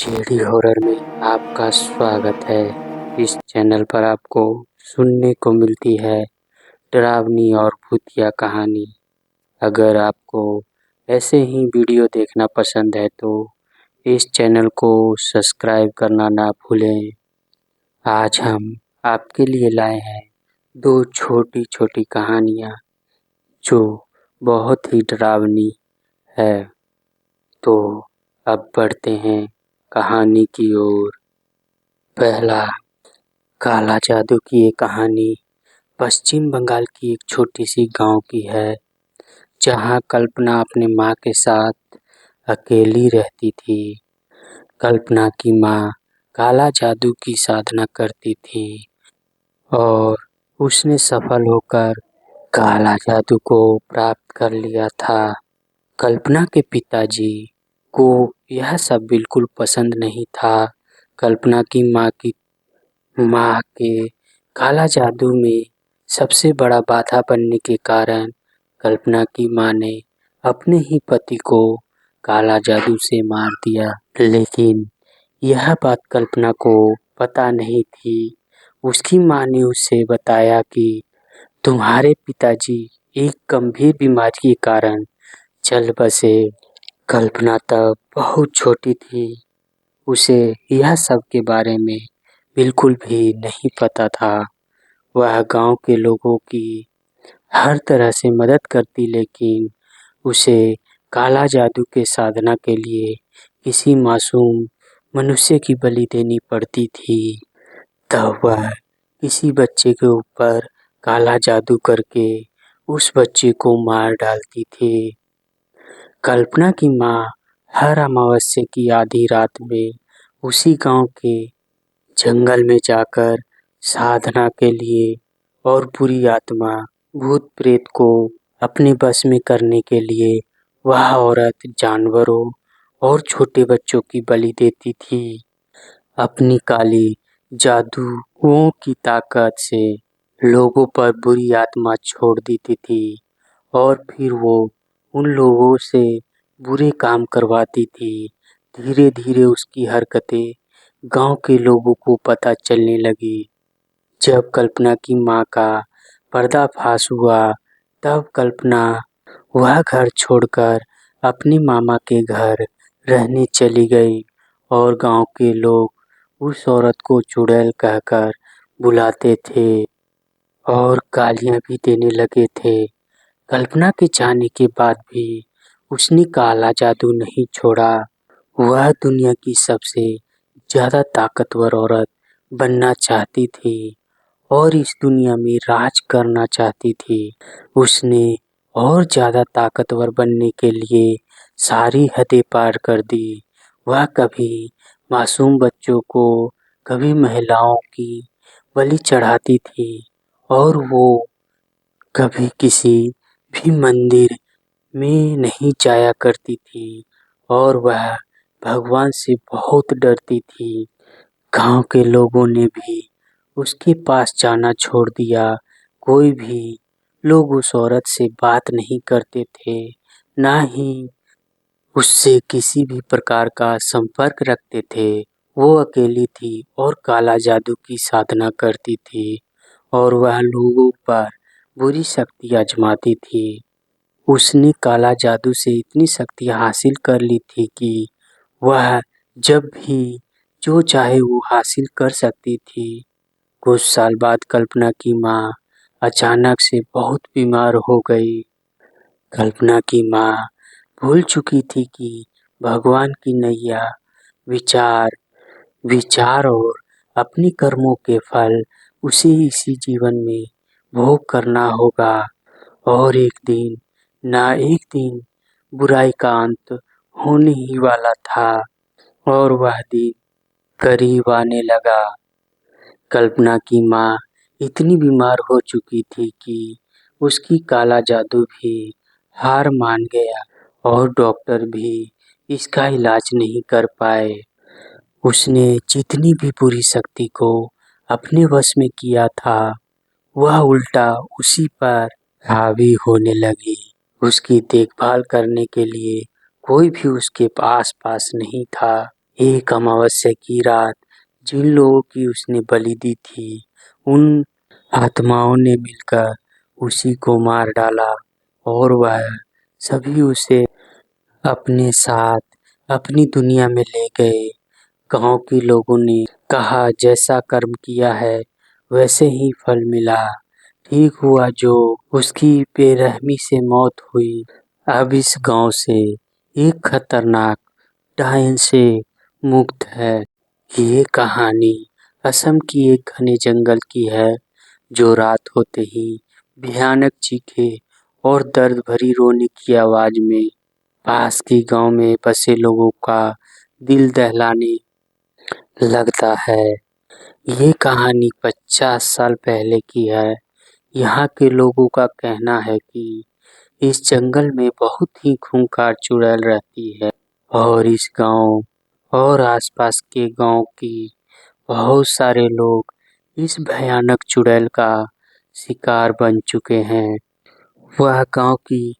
JD horror में आपका स्वागत है। इस चैनल पर आपको सुनने को मिलती है डरावनी और भूतिया कहानी। अगर आपको ऐसे ही वीडियो देखना पसंद है तो इस चैनल को सब्सक्राइब करना ना भूलें। आज हम आपके लिए लाए हैं दो छोटी छोटी कहानियाँ जो बहुत ही डरावनी है। तो अब बढ़ते हैं कहानी की ओर। पहला, काला जादू की ये कहानी पश्चिम बंगाल की एक छोटी सी गांव की है, जहां कल्पना अपने माँ के साथ अकेली रहती थी। कल्पना की माँ काला जादू की साधना करती थी और उसने सफल होकर काला जादू को प्राप्त कर लिया था। कल्पना के पिताजी को यह सब बिल्कुल पसंद नहीं था। कल्पना की माँ के काला जादू में सबसे बड़ा बाधा बनने के कारण कल्पना की माँ ने अपने ही पति को काला जादू से मार दिया। लेकिन यह बात कल्पना को पता नहीं थी। उसकी माँ ने उसे बताया कि तुम्हारे पिताजी एक गंभीर बीमारी के कारण चल बसे। कल्पना तब बहुत छोटी थी, उसे यह सब के बारे में बिल्कुल भी नहीं पता था। वह गांव के लोगों की हर तरह से मदद करती, लेकिन उसे काला जादू के साधना के लिए किसी मासूम मनुष्य की बलि देनी पड़ती थी। तब वह किसी बच्चे के ऊपर काला जादू करके उस बच्चे को मार डालती थी। कल्पना की माँ हर अमावस्या की आधी रात में उसी गांव के जंगल में जाकर साधना के लिए और बुरी आत्मा भूत प्रेत को अपने बस में करने के लिए वह औरत जानवरों और छोटे बच्चों की बलि देती थी। अपनी काली जादुओं की ताकत से लोगों पर बुरी आत्मा छोड़ देती थी और फिर वो उन लोगों से बुरे काम करवाती थी। धीरे धीरे उसकी हरकतें गांव के लोगों को पता चलने लगी। जब कल्पना की माँ का पर्दाफाश हुआ, तब कल्पना वह घर छोड़कर अपने मामा के घर रहने चली गई और गांव के लोग उस औरत को चुड़ैल कहकर बुलाते थे और गालियां भी देने लगे थे। कल्पना के जाने के बाद भी उसने काला जादू नहीं छोड़ा। वह दुनिया की सबसे ज्यादा ताकतवर औरत बनना चाहती थी और इस दुनिया में राज करना चाहती थी। उसने और ज्यादा ताकतवर बनने के लिए सारी हदें पार कर दी। वह कभी मासूम बच्चों को, कभी महिलाओं की बलि चढ़ाती थी और वो कभी किसी भी मंदिर में नहीं जाया करती थी और वह भगवान से बहुत डरती थी। गांव के लोगों ने भी उसके पास जाना छोड़ दिया। कोई भी लोग उस औरत से बात नहीं करते थे, ना ही उससे किसी भी प्रकार का संपर्क रखते थे। वो अकेली थी और काला जादू की साधना करती थी और वह लोगों पर बुरी शक्ति आजमाती थी। उसने काला जादू से इतनी शक्ति हासिल कर ली थी कि वह जब भी जो चाहे वो हासिल कर सकती थी। कुछ साल बाद कल्पना की माँ अचानक से बहुत बीमार हो गई। कल्पना की माँ भूल चुकी थी कि भगवान की नैया विचार विचार और अपने कर्मों के फल उसे इसी जीवन में भोग करना होगा और एक दिन बुराई का अंत होने ही वाला था और वह दिन करीब आने लगा। कल्पना की माँ इतनी बीमार हो चुकी थी कि उसकी काला जादू भी हार मान गया और डॉक्टर भी इसका इलाज नहीं कर पाए। उसने जितनी भी बुरी शक्ति को अपने वश में किया था, वह उल्टा उसी पर हावी होने लगी। उसकी देखभाल करने के लिए कोई भी उसके आस पास नहीं था। एक अमावस्या की रात जिन लोगों की उसने बलि दी थी, उन आत्माओं ने मिलकर उसी को मार डाला और वह सभी उसे अपने साथ अपनी दुनिया में ले गए। गांव के लोगों ने कहा, जैसा कर्म किया है वैसे ही फल मिला। ठीक हुआ जो उसकी बेरहमी से मौत हुई। अब इस गांव से एक खतरनाक डायन से मुक्त है। ये कहानी असम की एक घने जंगल की है, जो रात होते ही भयानक चीखे और दर्द भरी रोने की आवाज में पास के गांव में बसे लोगों का दिल दहलाने लगता है। ये कहानी 50 साल पहले की है। यहाँ के लोगों का कहना है कि इस जंगल में बहुत ही खूंखार चुड़ैल रहती है और इस गांव और आसपास के गांव की बहुत सारे लोग इस भयानक चुड़ैल का शिकार बन चुके हैं। वह गांव की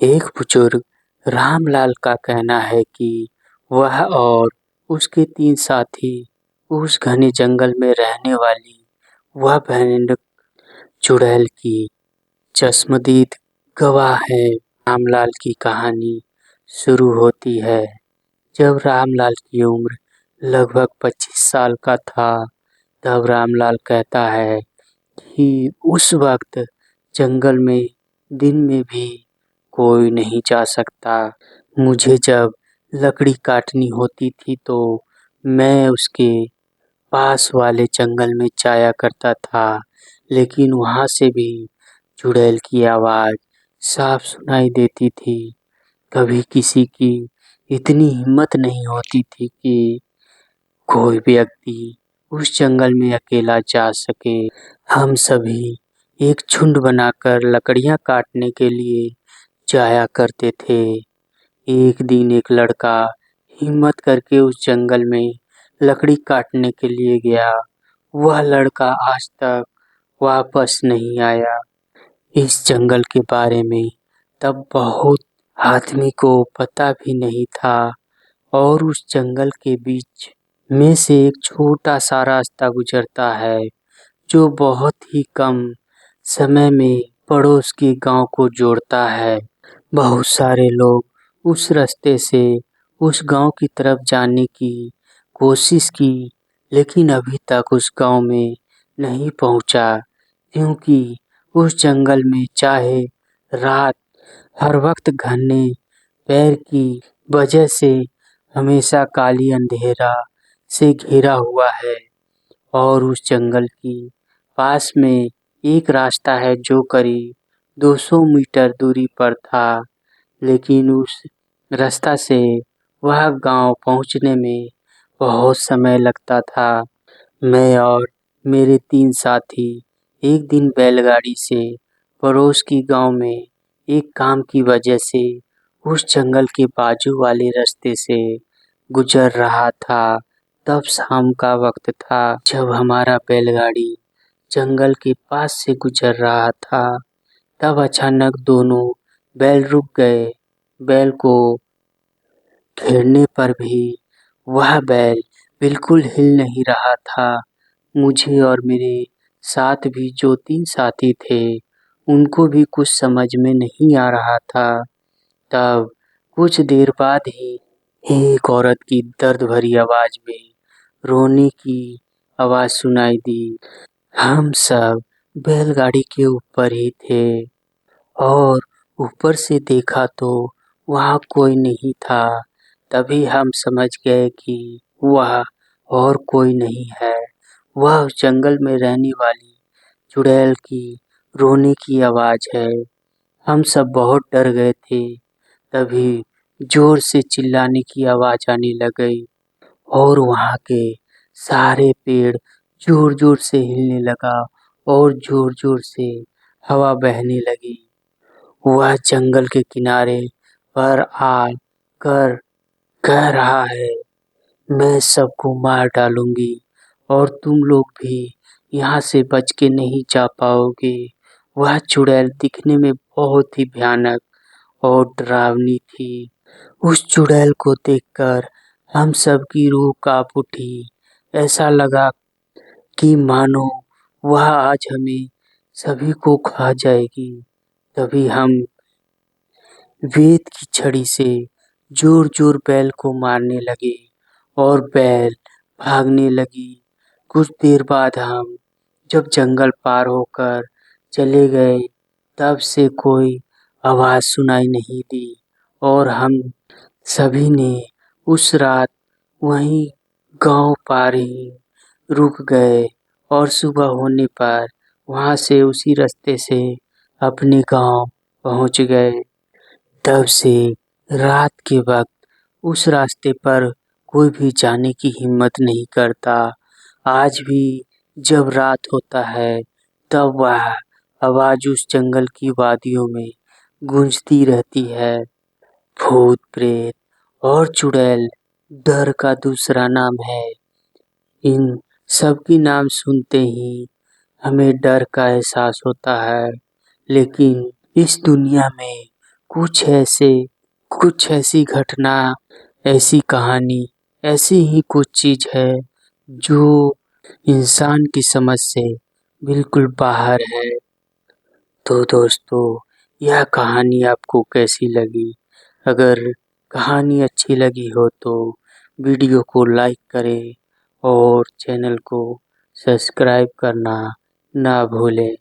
एक बुजुर्ग रामलाल का कहना है कि वह और उसके 3 साथी उस घने जंगल में रहने वाली वह भयानक चुड़ैल की चश्मदीद गवाह है। रामलाल की कहानी शुरू होती है जब रामलाल की उम्र लगभग 25 साल का था। तब रामलाल कहता है कि उस वक्त जंगल में दिन में भी कोई नहीं जा सकता। मुझे जब लकड़ी काटनी होती थी तो मैं उसके पास वाले जंगल में जाया करता था, लेकिन वहां से भी चुड़ैल की आवाज साफ सुनाई देती थी। कभी किसी की इतनी हिम्मत नहीं होती थी कि कोई व्यक्ति उस जंगल में अकेला जा सके। हम सभी एक झुंड बनाकर लकड़ियां काटने के लिए जाया करते थे। एक दिन एक लड़का हिम्मत करके उस जंगल में लकड़ी काटने के लिए गया। वह लड़का आज तक वापस नहीं आया। इस जंगल के बारे में तब बहुत आदमी को पता भी नहीं था और उस जंगल के बीच में से एक छोटा सा रास्ता गुजरता है, जो बहुत ही कम समय में पड़ोस के गांव को जोड़ता है। बहुत सारे लोग उस रास्ते से उस गांव की तरफ जाने की कोशिश की, लेकिन अभी तक उस गांव में नहीं पहुंचा, क्योंकि उस जंगल में चाहे रात हर वक्त घने पैर की वजह से हमेशा काली अंधेरा से घिरा हुआ है। और उस जंगल की पास में एक रास्ता है जो करीब 200 मीटर दूरी पर था, लेकिन उस रास्ता से वह गांव पहुंचने में बहुत समय लगता था। मैं और मेरे 3 साथी एक दिन बैलगाड़ी से पड़ोस की गांव में एक काम की वजह से उस जंगल के बाजू वाले रास्ते से गुजर रहा था। तब शाम का वक्त था। जब हमारा बैलगाड़ी जंगल के पास से गुजर रहा था, तब अचानक दोनों बैल रुक गए। बैल को घेरने पर भी वह बैल बिल्कुल हिल नहीं रहा था। मुझे और मेरे साथ भी जो 3 साथी थे, उनको भी कुछ समझ में नहीं आ रहा था। तब कुछ देर बाद ही एक औरत की दर्द भरी आवाज में रोने की आवाज सुनाई दी। हम सब बैलगाड़ी के ऊपर ही थे और ऊपर से देखा तो वहाँ कोई नहीं था। तभी हम समझ गए कि वह और कोई नहीं है, वह उस जंगल में रहने वाली चुड़ैल की रोने की आवाज है। हम सब बहुत डर गए थे। तभी जोर से चिल्लाने की आवाज आने लग गई और वहाँ के सारे पेड़ जोर जोर से हिलने लगा और जोर जोर से हवा बहने लगी। वह जंगल के किनारे पर आ कर कह रहा है, मैं सबको मार डालूंगी और तुम लोग भी यहाँ से बच के नहीं जा पाओगे। वह चुड़ैल दिखने में बहुत ही भयानक और डरावनी थी। उस चुड़ैल को देखकर हम सब की रूह कांप उठी। ऐसा लगा कि मानो वह आज हमें सभी को खा जाएगी। तभी हम वेद की छड़ी से जोर-जोर बैल को मारने लगे और बैल भागने लगी। कुछ देर बाद हम जब जंगल पार होकर चले गए, तब से कोई आवाज़ सुनाई नहीं दी और हम सभी ने उस रात वहीं गाँव पार ही रुक गए और सुबह होने पर वहाँ से उसी रास्ते से अपने गाँव पहुँच गए। तब से रात के वक़्त उस रास्ते पर कोई भी जाने की हिम्मत नहीं करता। आज भी जब रात होता है, तब वह आवाज़ उस जंगल की वादियों में गूंजती रहती है। भूत-प्रेत और चुड़ैल डर का दूसरा नाम है। इन सब की नाम सुनते ही हमें डर का एहसास होता है, लेकिन इस दुनिया में कुछ ऐसे कुछ ऐसी घटना, ऐसी कहानी, ऐसी ही कुछ चीज़ है जो इंसान की समझ से बिल्कुल बाहर है। तो दोस्तों, यह कहानी आपको कैसी लगी? अगर कहानी अच्छी लगी हो तो वीडियो को लाइक करें और चैनल को सब्सक्राइब करना ना भूलें।